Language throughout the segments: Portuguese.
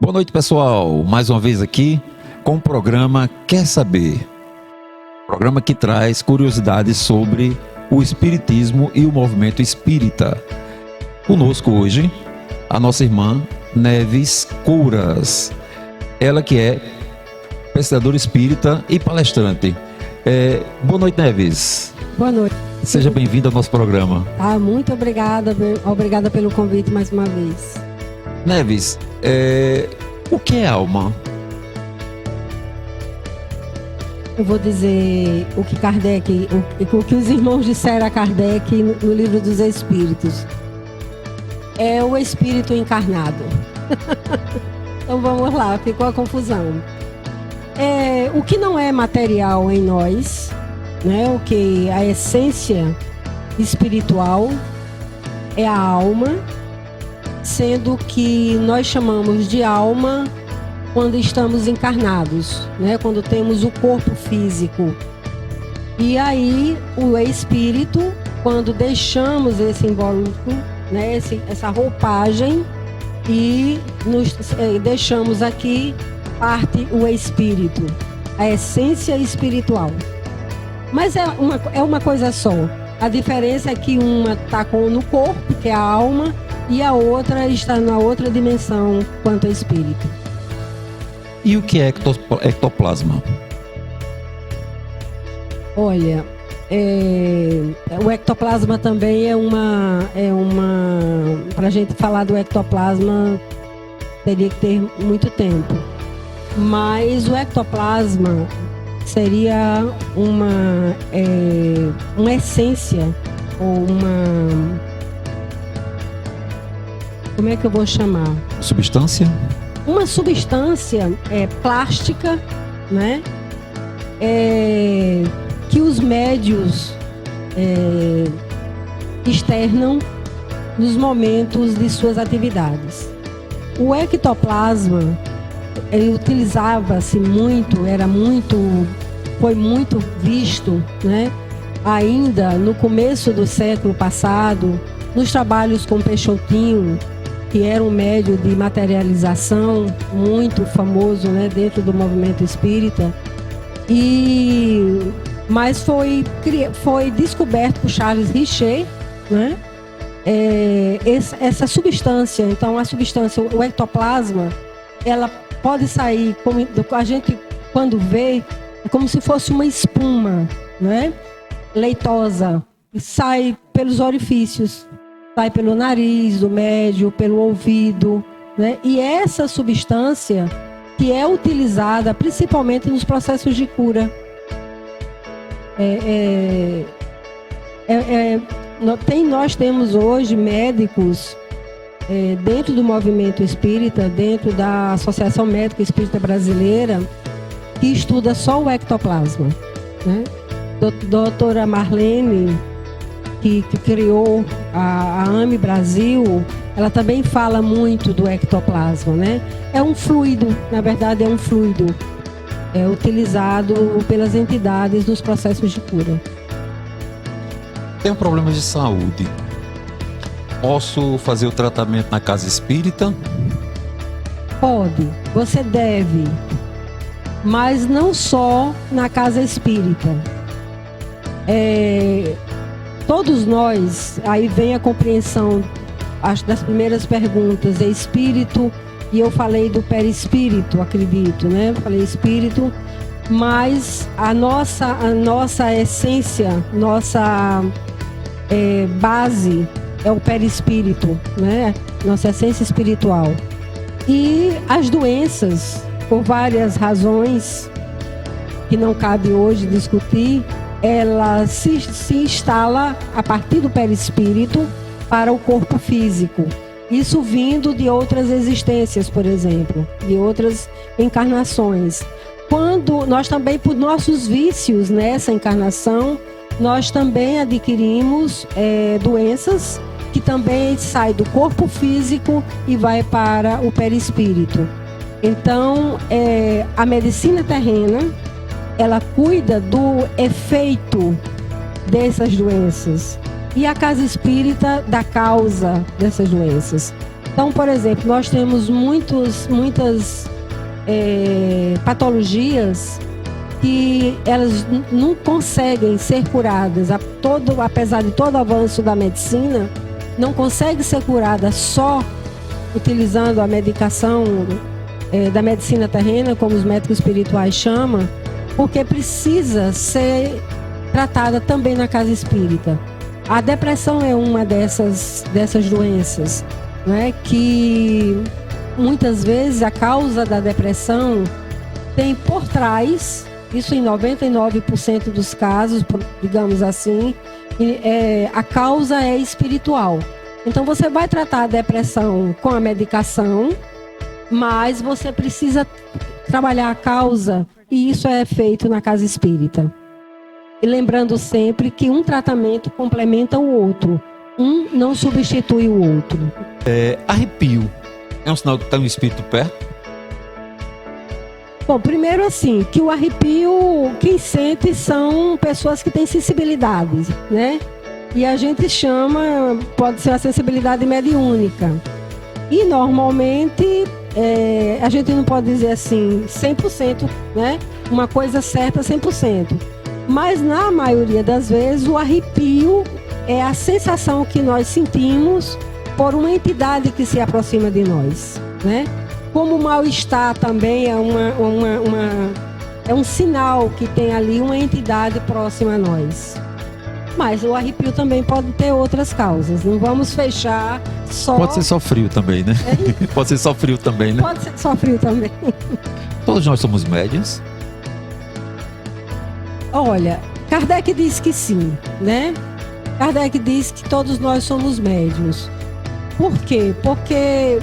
Boa noite, pessoal. Mais uma vez aqui com o programa Quer Saber? Programa que traz curiosidades sobre o espiritismo e o movimento espírita. Conosco hoje a nossa irmã Neves Couras. Ela que é pesquisadora espírita e palestrante. Boa noite, Neves. Boa noite. Seja bem-vinda ao nosso programa. Muito obrigada. Obrigada pelo convite mais uma vez. Neves, o que é alma? Eu vou dizer o que Kardec, o que os irmãos disseram a Kardec no Livro dos Espíritos. É o espírito encarnado. Então vamos lá, ficou a confusão. O que não é material em nós, né? O que a essência espiritual é a alma, sendo que nós chamamos de alma quando estamos encarnados, né? Quando temos o corpo físico. E aí o espírito, quando deixamos esse invólucro, né? Essa roupagem, e nos deixamos aqui, parte o espírito, a essência espiritual. Mas é uma coisa só. A diferença é que uma está no corpo, que é a alma, e a outra está na outra dimensão quanto ao espírito. E o que é ectoplasma? Olha, o ectoplasma também para a gente falar do ectoplasma teria que ter muito tempo. Mas o ectoplasma seria uma essência, ou como é que eu vou chamar? Substância? Uma substância plástica, né? Que os médios externam nos momentos de suas atividades. O ectoplasma utilizava-se muito, foi muito visto, né? Ainda no começo do século passado, nos trabalhos com Peixotinho, que era um médium de materialização muito famoso, né, dentro do movimento espírita. Mas foi descoberto por Charles Richer, né, essa substância. Então, a substância, o ectoplasma, ela pode sair, a gente quando vê, é como se fosse uma espuma, né, leitosa, e sai pelos orifícios. Sai pelo nariz do médium, pelo ouvido, né? E essa substância que é utilizada principalmente nos processos de cura. Nós temos hoje médicos dentro do movimento espírita, dentro da Associação Médica Espírita Brasileira, que estuda só o ectoplasma, né? Doutora Marlene, que criou a AME Brasil, ela também fala muito do ectoplasma, né? É um fluido, na verdade é um fluido utilizado pelas entidades nos processos de cura. Tenho problemas de saúde. Posso fazer o tratamento na casa espírita? Pode, você deve, mas não só na casa espírita. Todos nós, aí vem a compreensão, acho, das primeiras perguntas, é espírito, e eu falei do perispírito, acredito, né? Falei espírito, mas a nossa essência, nossa base é o perispírito, né? Nossa essência espiritual. E as doenças, por várias razões, que não cabe hoje discutir, ela se instala a partir do perispírito para o corpo físico. Isso vindo de outras existências, por exemplo, de outras encarnações. Quando nós também, por nossos vícios nessa encarnação, nós também adquirimos doenças que também saem do corpo físico e vai para o perispírito. Então, a medicina terrena, ela cuida do efeito dessas doenças. E a casa espírita da causa dessas doenças. Então, por exemplo, nós temos muitas patologias que elas não conseguem ser curadas, apesar de todo o avanço da medicina, não consegue ser curada só utilizando a medicação da medicina terrena, como os médicos espirituais chamam, porque precisa ser tratada também na casa espírita. A depressão é uma dessas doenças, né, que muitas vezes a causa da depressão tem por trás, isso em 99% dos casos, digamos assim, a causa é espiritual. Então você vai tratar a depressão com a medicação, mas você precisa trabalhar a causa, e isso é feito na casa espírita. E lembrando sempre que um tratamento complementa o outro, um não substitui o outro. Arrepio é um sinal que está um espírito perto? Bom, primeiro assim, que o arrepio, quem sente são pessoas que têm sensibilidade, né? E a gente chama, pode ser a sensibilidade mediúnica. E normalmente, a gente não pode dizer assim, 100%, né? Uma coisa certa 100%. Mas na maioria das vezes, o arrepio é a sensação que nós sentimos por uma entidade que se aproxima de nós, né? Como o mal-estar também é um sinal que tem ali uma entidade próxima a nós. Mas o arrepio também pode ter outras causas. Não vamos fechar só... Pode ser só frio também, né? Pode ser só frio também, né? Pode ser só frio também. Todos nós somos médiuns? Olha, Kardec diz que sim, né? Kardec diz que todos nós somos médiuns. Por quê? Porque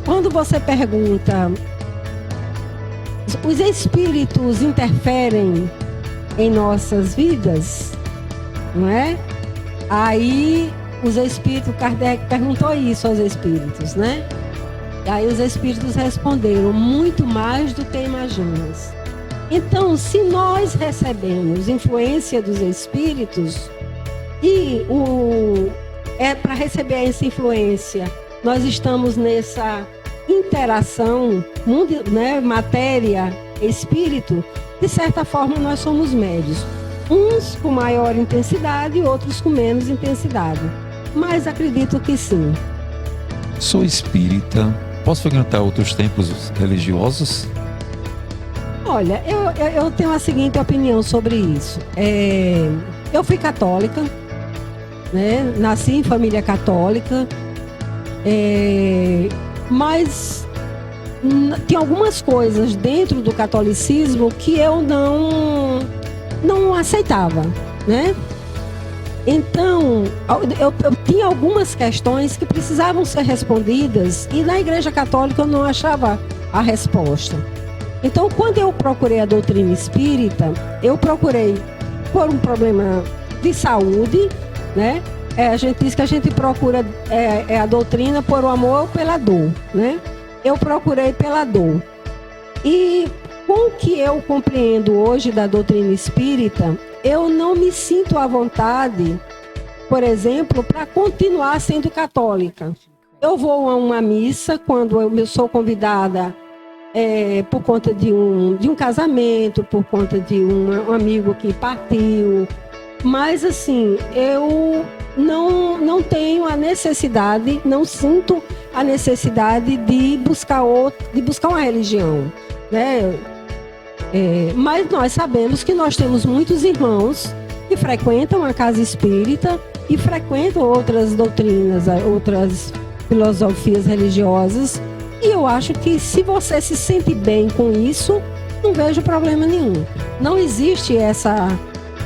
quando você pergunta, os espíritos interferem em nossas vidas, não é? Aí os espíritos, Kardec perguntou isso aos espíritos, né? E aí os espíritos responderam, muito mais do que imaginas. Então, se nós recebemos influência dos espíritos e para receber essa influência, nós estamos nessa interação, mundo, né, matéria, espírito, de certa forma nós somos médios. Uns com maior intensidade e outros com menos intensidade. Mas acredito que sim. Sou espírita. Posso frequentar outros templos religiosos? Olha, eu tenho a seguinte opinião sobre isso. Eu fui católica, né? Nasci em família católica, mas tem algumas coisas dentro do catolicismo que eu não aceitava, né? Então, eu tinha algumas questões que precisavam ser respondidas e na Igreja Católica eu não achava a resposta. Então, quando eu procurei a doutrina espírita, eu procurei por um problema de saúde, né? A gente diz que a gente procura a doutrina por o amor ou pela dor, né? Eu procurei pela dor. E com o que eu compreendo hoje da doutrina espírita, eu não me sinto à vontade, por exemplo, para continuar sendo católica. Eu vou a uma missa quando eu sou convidada por conta de um casamento, por conta de um amigo que partiu. Mas, assim, eu não tenho a necessidade, não sinto a necessidade de buscar uma religião, né? Mas nós sabemos que nós temos muitos irmãos que frequentam a casa espírita e frequentam outras doutrinas, outras filosofias religiosas. E eu acho que se você se sente bem com isso, não vejo problema nenhum. Não existe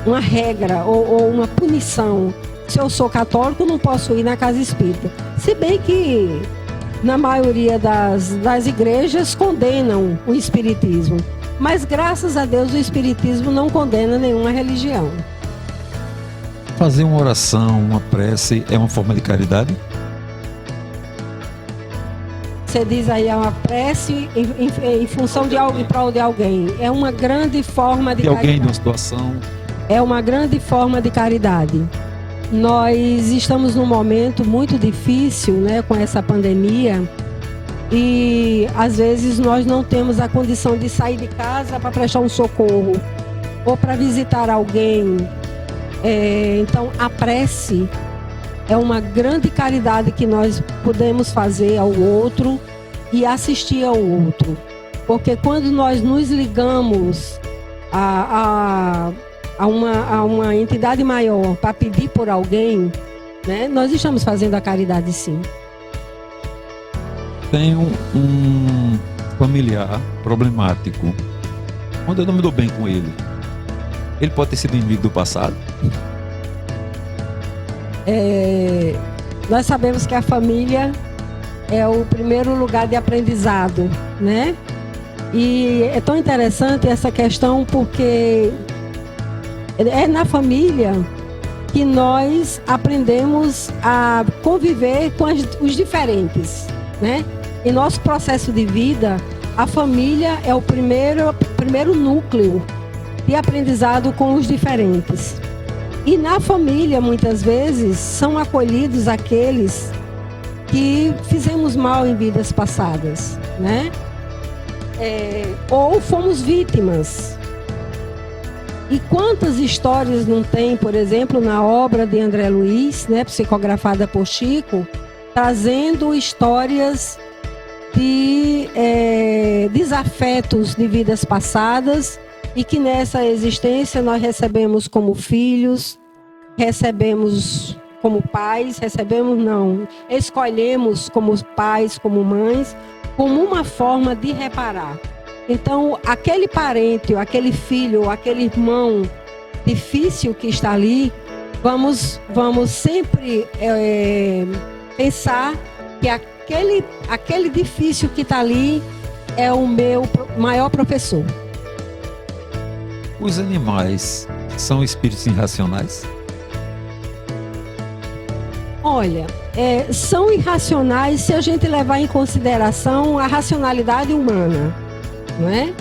uma regra ou uma punição. Se eu sou católico, não posso ir na casa espírita. Se bem que na maioria das igrejas condenam o espiritismo. Mas graças a Deus o espiritismo não condena nenhuma religião. Fazer uma oração, uma prece é uma forma de caridade? Você diz aí, é uma prece em função de algo, em prol de alguém. É uma grande forma de caridade. Alguém de uma situação. É uma grande forma de caridade. Nós estamos num momento muito difícil, né, com essa pandemia, e às vezes nós não temos a condição de sair de casa para prestar um socorro ou para visitar alguém. Então, a prece é uma grande caridade que nós podemos fazer ao outro e assistir ao outro. Porque quando nós nos ligamos a uma entidade maior para pedir por alguém, né, nós estamos fazendo a caridade, sim. Tenho um familiar problemático. Quando eu não me dou bem com ele pode ter sido inimigo do passado? Nós sabemos que a família é o primeiro lugar de aprendizado, né? E é tão interessante essa questão porque é na família que nós aprendemos a conviver com os diferentes, né? Em nosso processo de vida, a família é o primeiro núcleo de aprendizado com os diferentes. E na família, muitas vezes, são acolhidos aqueles que fizemos mal em vidas passadas, né? Ou fomos vítimas. E quantas histórias não tem, por exemplo, na obra de André Luiz, né, psicografada por Chico, trazendo histórias de desafetos de vidas passadas e que nessa existência nós recebemos como filhos, recebemos como pais, escolhemos como pais, como mães, como uma forma de reparar. Então, aquele parente, ou aquele filho, ou aquele irmão difícil que está ali, vamos sempre pensar que aquele difícil que está ali é o meu maior professor. Os animais são espíritos irracionais? Olha, são irracionais se a gente levar em consideração a racionalidade humana, não é?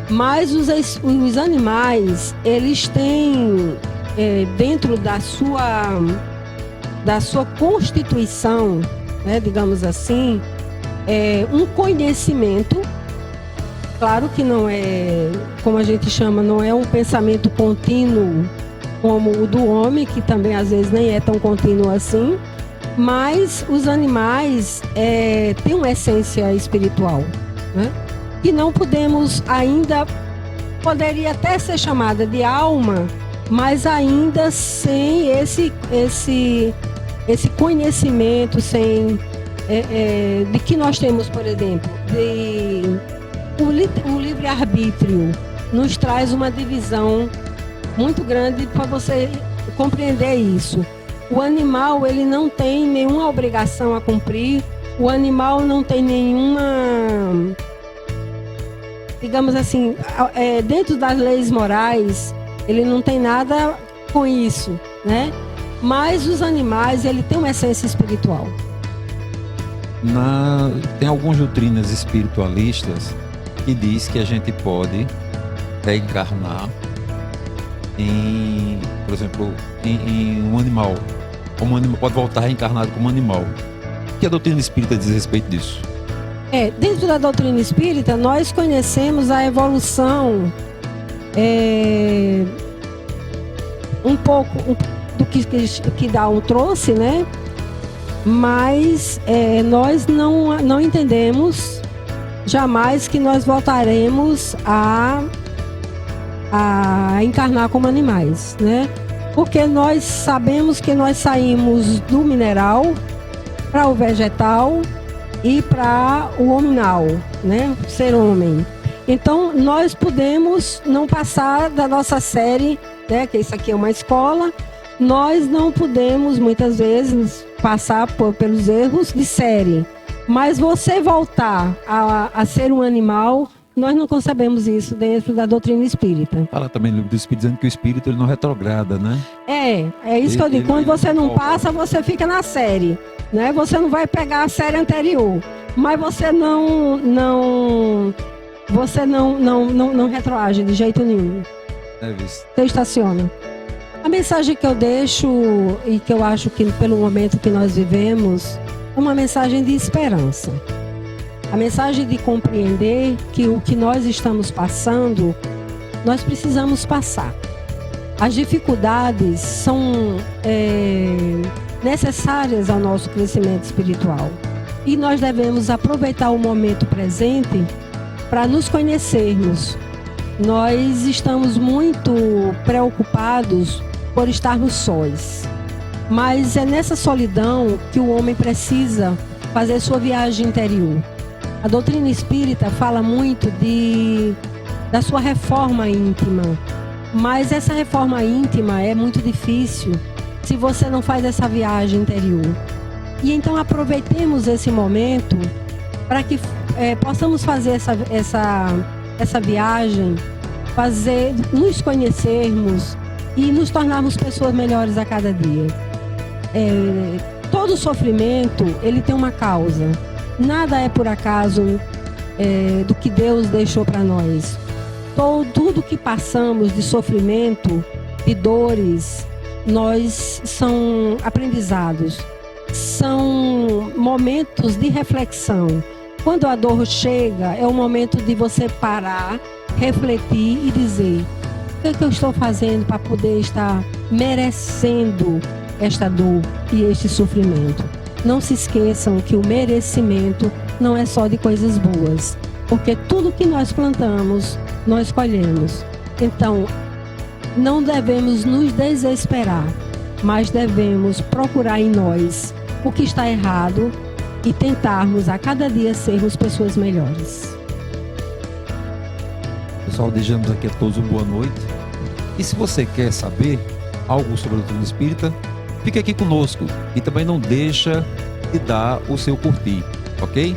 Mas os animais, eles têm dentro da sua constituição, né, digamos assim, um conhecimento. Claro que não é, como a gente chama, não é um pensamento contínuo como o do homem, que também às vezes nem é tão contínuo assim, mas os animais têm uma essência espiritual, né? E não podemos ainda, poderia até ser chamada de alma, mas ainda sem esse conhecimento, sem de que nós temos, por exemplo, o livre-arbítrio nos traz uma divisão muito grande para você compreender isso. O animal, ele não tem nenhuma obrigação a cumprir, o animal não tem nenhuma, digamos assim, dentro das leis morais, ele não tem nada com isso, né? Mas os animais, ele tem uma essência espiritual. Tem algumas doutrinas espiritualistas que diz que a gente pode reencarnar por exemplo, em um animal. Como um animal pode voltar reencarnado como animal. O que a doutrina espírita diz a respeito disso? Dentro da doutrina espírita, nós conhecemos a evolução um pouco do que Darwin trouxe, né? Mas nós não entendemos jamais que nós voltaremos a encarnar como animais, né? Porque nós sabemos que nós saímos do mineral para o vegetal e para o hominal, né? Ser homem. Então, nós podemos não passar da nossa série, né? Que isso aqui é uma escola. Nós não podemos, muitas vezes, passar pelos erros de série. Mas você voltar a ser um animal, nós não concebemos isso dentro da doutrina espírita. Fala também no livro do Espírito, dizendo que o espírito ele não retrograda, né? É isso que eu digo. Quando você não passa, você fica na série, né? Você não vai pegar a série anterior, mas você não retroage de jeito nenhum. Você estaciona. A mensagem que eu deixo e que eu acho que pelo momento que nós vivemos é uma mensagem de esperança. A mensagem de compreender que o que nós estamos passando, nós precisamos passar. As dificuldades são necessárias ao nosso crescimento espiritual. E nós devemos aproveitar o momento presente para nos conhecermos. Nós estamos muito preocupados por estarmos sós. Mas é nessa solidão que o homem precisa fazer sua viagem interior. A doutrina espírita fala muito da sua reforma íntima. Mas essa reforma íntima é muito difícil se você não faz essa viagem interior. E então aproveitemos esse momento para que possamos fazer essa viagem, nos conhecermos e nos tornarmos pessoas melhores a cada dia. Todo sofrimento, ele tem uma causa. Nada é por acaso do que Deus deixou para nós. Tudo que passamos de sofrimento, de dores, são aprendizados. São momentos de reflexão. Quando a dor chega, é o momento de você parar, refletir e dizer: o que eu estou fazendo para poder estar merecendo esta dor e este sofrimento? Não se esqueçam que o merecimento não é só de coisas boas, porque tudo que nós plantamos, nós colhemos. Então, não devemos nos desesperar, mas devemos procurar em nós o que está errado e tentarmos a cada dia sermos pessoas melhores. Pessoal, desejamos aqui a todos uma boa noite. E se você quer saber algo sobre a doutrina espírita, fique aqui conosco e também não deixa de dar o seu curtir, ok?